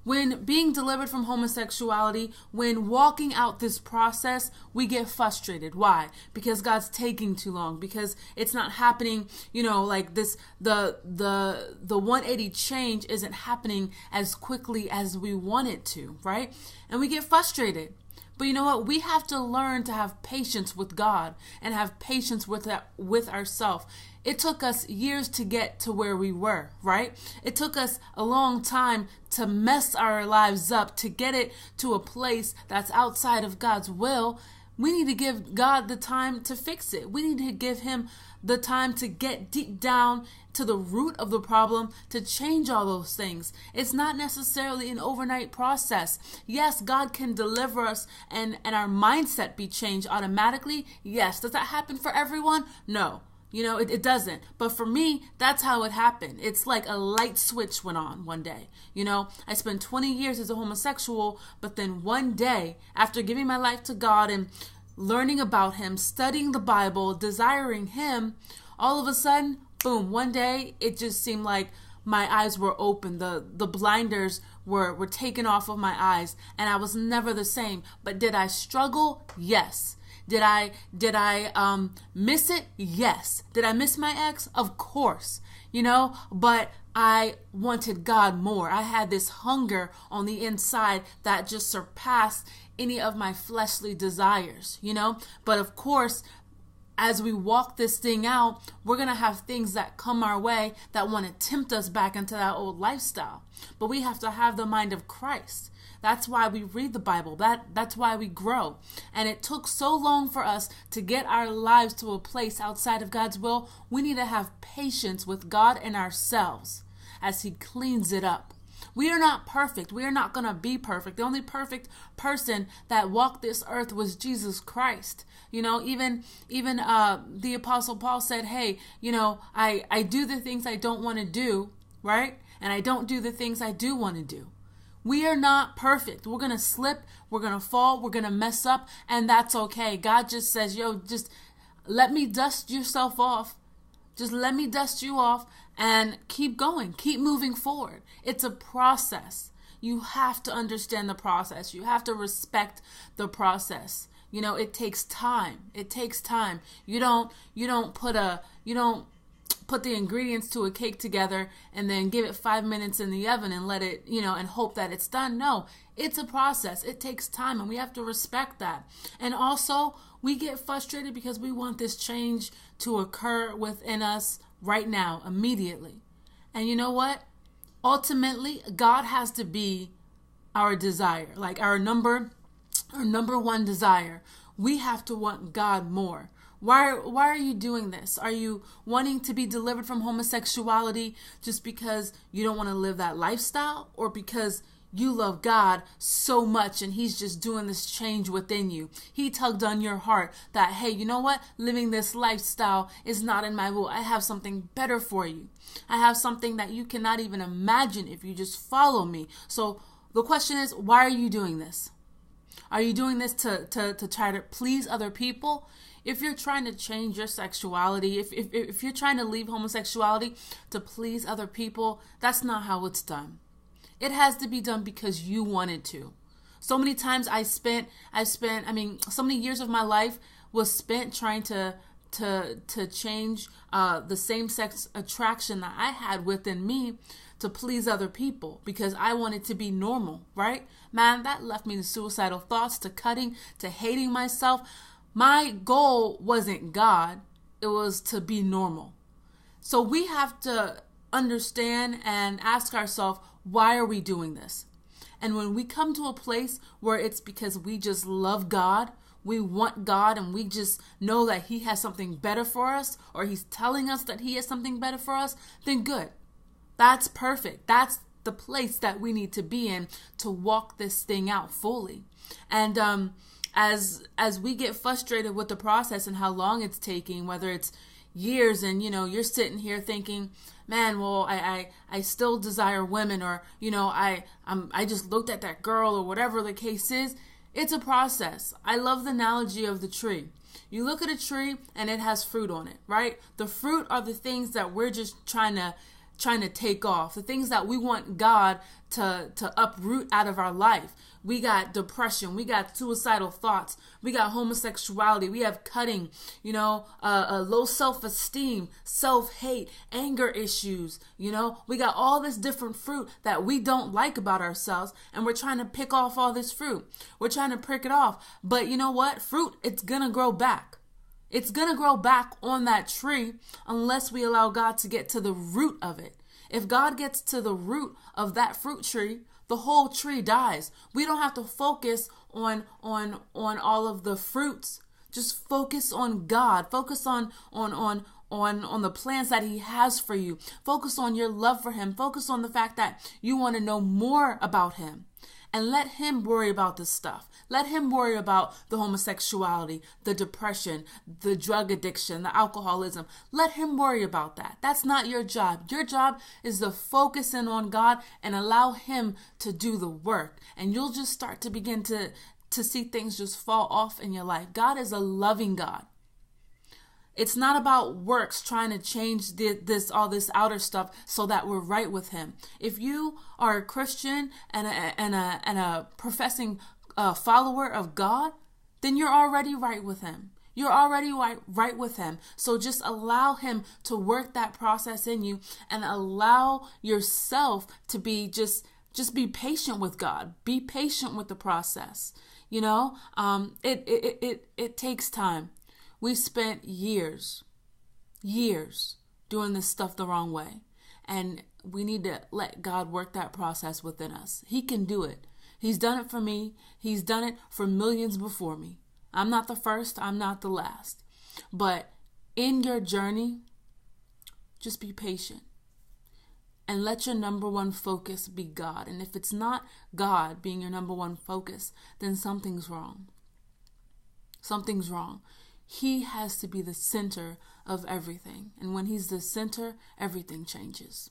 When being delivered from homosexuality, when walking out this process, we get frustrated. Why? Because God's taking too long, because it's not happening, like this, the 180 change isn't happening as quickly as we want it to, right? And we get frustrated. But you know what? We have to learn to have patience with God and have patience with ourselves. It took us years to get to where we were, right? It took us a long time to mess our lives up, to get it to a place that's outside of God's will. We need to give God the time to fix it. We need to give him the time to get deep down to the root of the problem, to change all those things. It's not necessarily an overnight process. Yes, God can deliver us and our mindset be changed automatically. Yes. Does that happen for everyone? No. It doesn't. But for me, that's how it happened. It's like a light switch went on one day. I spent 20 years as a homosexual, but then one day, after giving my life to God and learning about him, studying the Bible, desiring him, all of a sudden, boom, one day, it just seemed like my eyes were open. The blinders were taken off of my eyes, and I was never the same. But did I struggle? Yes. Did I miss it? Yes. Did I miss my ex? Of course. But I wanted God more. I had this hunger on the inside that just surpassed any of my fleshly desires, But of course, as we walk this thing out, we're going to have things that come our way that want to tempt us back into that old lifestyle. But we have to have the mind of Christ. That's why we read the Bible. That's why we grow. And it took so long for us to get our lives to a place outside of God's will. We need to have patience with God and ourselves as he cleans it up. We are not perfect. We are not going to be perfect. The only perfect person that walked this earth was Jesus Christ. Even the Apostle Paul said, hey, I do the things I don't want to do, right? And I don't do the things I do want to do. We are not perfect. We're going to slip. We're going to fall. We're going to mess up. And that's okay. God just says, just let me dust yourself off. Just let me dust you off and keep going. Keep moving forward. It's a process. You have to understand the process. You have to respect the process. It takes time. It takes time. You don't put the ingredients to a cake together and then give it 5 minutes in the oven and let it, and hope that it's done. No, it's a process. It takes time, and we have to respect that. And also, we get frustrated because we want this change to occur within us right now, immediately. And you know what? Ultimately, God has to be our desire, like our number one desire. We have to want God more. Why are you doing this? Are you wanting to be delivered from homosexuality just because you don't want to live that lifestyle, or because you love God so much and he's just doing this change within you? He tugged on your heart that, hey, you know what? Living this lifestyle is not in my will. I have something better for you. I have something that you cannot even imagine if you just follow me. So the question is, why are you doing this? Are you doing this to try to please other people? If you're trying to change your sexuality, if you're trying to leave homosexuality to please other people, that's not how it's done. It has to be done because you wanted to. So many times so many years of my life was spent trying to change the same-sex attraction that I had within me to please other people because I wanted to be normal, right? Man, that left me to suicidal thoughts, to cutting, to hating myself. My goal wasn't God. It was to be normal. So we have to understand and ask ourselves, why are we doing this? And when we come to a place where it's because we just love God, we want God, and we just know that he has something better for us, or he's telling us that he has something better for us, then good. That's perfect. That's the place that we need to be in to walk this thing out fully. And as we get frustrated with the process and how long it's taking, whether it's years and, you're sitting here thinking, man, well, I still desire women, or, I just looked at that girl, or whatever the case is. It's a process. I love the analogy of the tree. You look at a tree and it has fruit on it, right? The fruit are the things that we're just trying to trying to take off, the things that we want God to uproot out of our life. We got depression, we got suicidal thoughts, we got homosexuality, we have cutting, a low self-esteem, self-hate, anger issues, we got all this different fruit that we don't like about ourselves, and we're trying to pick off all this fruit. We're trying to pick it off. But you know what? Fruit, it's gonna grow back. It's going to grow back on that tree unless we allow God to get to the root of it. If God gets to the root of that fruit tree, the whole tree dies. We don't have to focus on all of the fruits. Just focus on God. Focus on the plans that he has for you. Focus on your love for him. Focus on the fact that you want to know more about him. And let him worry about this stuff. Let him worry about the homosexuality, the depression, the drug addiction, the alcoholism. Let him worry about that. That's not your job. Your job is to focus in on God and allow him to do the work. And you'll just start to begin to see things just fall off in your life. God is a loving God. It's not about works trying to change all this outer stuff so that we're right with him. If you are a Christian and a professing follower of God, then you're already right with him. You're already right with him. So just allow him to work that process in you and allow yourself to be just be patient with God. Be patient with the process. It takes time. We spent years doing this stuff the wrong way. And we need to let God work that process within us. He can do it. He's done it for me. He's done it for millions before me. I'm not the first. I'm not the last. But in your journey, just be patient. And let your number one focus be God. And if it's not God being your number one focus, then something's wrong. Something's wrong. He has to be the center of everything. And when he's the center, everything changes.